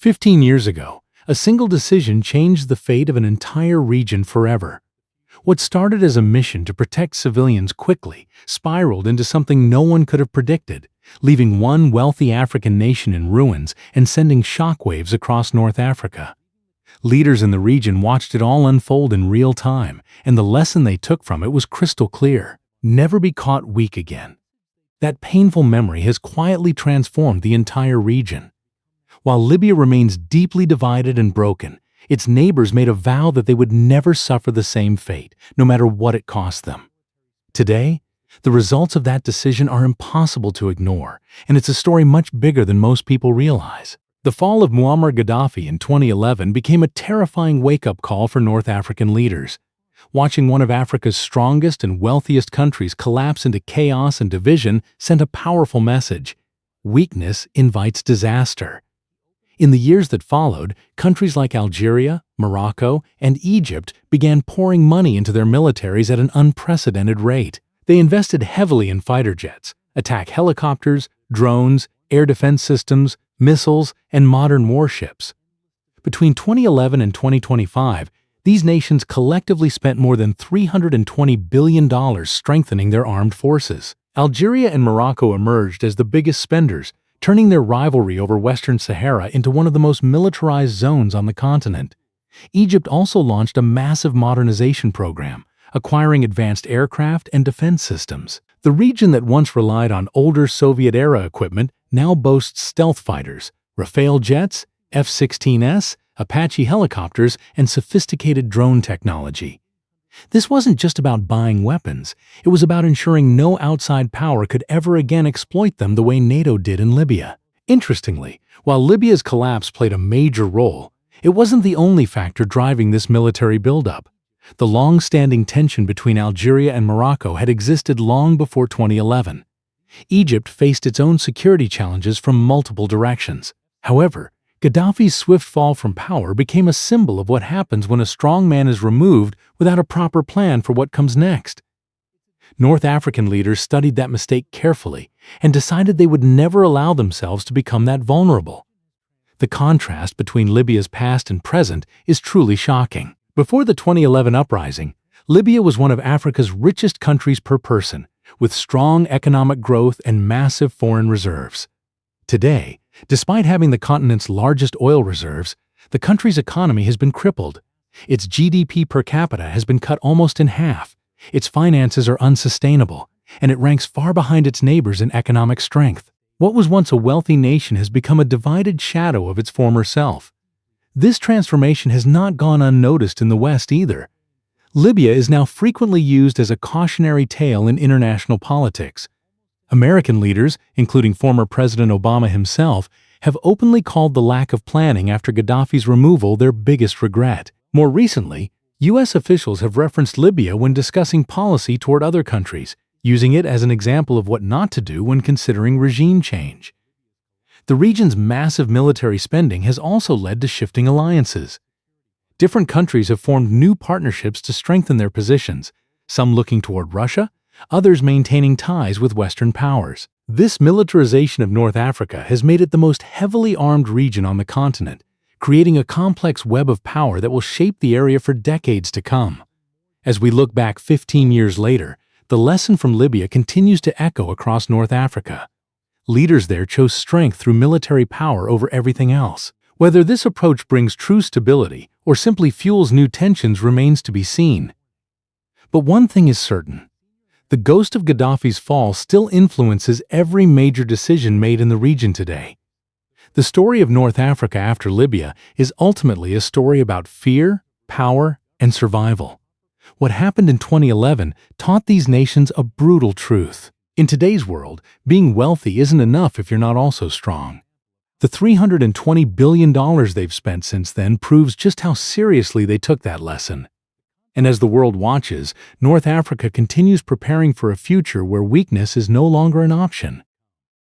15 years ago, a single decision changed the fate of an entire region forever. What started as a mission to protect civilians quickly spiraled into something no one could have predicted, leaving one wealthy African nation in ruins and sending shockwaves across North Africa. Leaders in the region watched it all unfold in real time, and the lesson they took from it was crystal clear: never be caught weak again. That painful memory has quietly transformed the entire region. While Libya remains deeply divided and broken, its neighbors made a vow that they would never suffer the same fate, no matter what it cost them. Today, the results of that decision are impossible to ignore, and it's a story much bigger than most people realize. The fall of Muammar Gaddafi in 2011 became a terrifying wake-up call for North African leaders. Watching one of Africa's strongest and wealthiest countries collapse into chaos and division sent a powerful message: weakness invites disaster. In the years that followed, countries like Algeria, Morocco, and Egypt began pouring money into their militaries at an unprecedented rate. They invested heavily in fighter jets, attack helicopters, drones, air defense systems, missiles, and modern warships. Between 2011 and 2025, these nations collectively spent more than $320 billion strengthening their armed forces. Algeria and Morocco emerged as the biggest spenders, turning their rivalry over Western Sahara into one of the most militarized zones on the continent. Egypt also launched a massive modernization program, acquiring advanced aircraft and defense systems. The region that once relied on older Soviet-era equipment now boasts stealth fighters, Rafale jets, F-16S, Apache helicopters, and sophisticated drone technology. This wasn't just about buying weapons, it was about ensuring no outside power could ever again exploit them the way NATO did in Libya. Interestingly, while Libya's collapse played a major role, it wasn't the only factor driving this military buildup. The long-standing tension between Algeria and Morocco had existed long before 2011. Egypt faced its own security challenges from multiple directions. However, Gaddafi's swift fall from power became a symbol of what happens when a strong man is removed without a proper plan for what comes next. North African leaders studied that mistake carefully and decided they would never allow themselves to become that vulnerable. The contrast between Libya's past and present is truly shocking. Before the 2011 uprising, Libya was one of Africa's richest countries per person, with strong economic growth and massive foreign reserves. Today, despite having the continent's largest oil reserves, the country's economy has been crippled. Its GDP per capita has been cut almost in half, its finances are unsustainable, and it ranks far behind its neighbors in economic strength. What was once a wealthy nation has become a divided shadow of its former self. This transformation has not gone unnoticed in the West either. Libya is now frequently used as a cautionary tale in international politics. American leaders, including former President Obama himself, have openly called the lack of planning after Gaddafi's removal their biggest regret. More recently, U.S. officials have referenced Libya when discussing policy toward other countries, using it as an example of what not to do when considering regime change. The region's massive military spending has also led to shifting alliances. Different countries have formed new partnerships to strengthen their positions, some looking toward Russia, others maintaining ties with Western powers. This militarization of North Africa has made it the most heavily armed region on the continent, creating a complex web of power that will shape the area for decades to come. As we look back 15 years later, the lesson from Libya continues to echo across North Africa. Leaders there chose strength through military power over everything else. Whether this approach brings true stability or simply fuels new tensions remains to be seen. But one thing is certain: the ghost of Gaddafi's fall still influences every major decision made in the region today. The story of North Africa after Libya is ultimately a story about fear, power, and survival. What happened in 2011 taught these nations a brutal truth. In today's world, being wealthy isn't enough if you're not also strong. The $320 billion they've spent since then proves just how seriously they took that lesson. And as the world watches, North Africa continues preparing for a future where weakness is no longer an option.